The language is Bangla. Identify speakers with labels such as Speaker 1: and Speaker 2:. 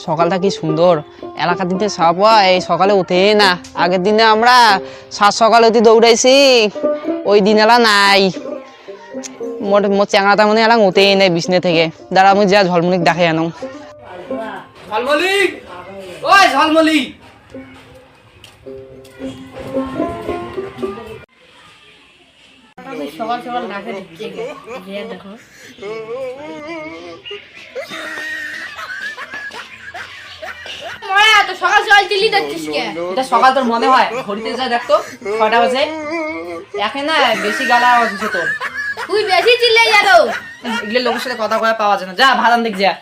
Speaker 1: সকালটা কি সুন্দর, এলাকার দিনে সাপা এই সকালে উঠে না। আগের দিনে আমরা সাত সকালে উঠে দৌড়াইছি, ওই দিন এলা নাই। মোট চ্যাংড়াটা মনে এলাম উঠে নেই বিছনে থেকে। দাঁড়া আমি যা ঝলমলিক দেখে আনো।
Speaker 2: ঝলমলিক, ওই ঝলমলিক,
Speaker 3: সকাল সকাল ডাকে দিচ্ছে গিয়ে দেখো। তো সকাল সকাল চিল্লি দিচ্ছিস কে?
Speaker 1: এটা সকাল তোর মনে হয়? ঘড়িতে যা দেখতো 6টা বাজে। এখন না বেশি গালা আওয়াজ হচ্ছে তোর।
Speaker 3: তুই বেশি চিল্লাই যাও।
Speaker 1: এগুলো লোকের সাথে কথা কয়ে পাওয়া যায় না। যা ভাত আনতে যা।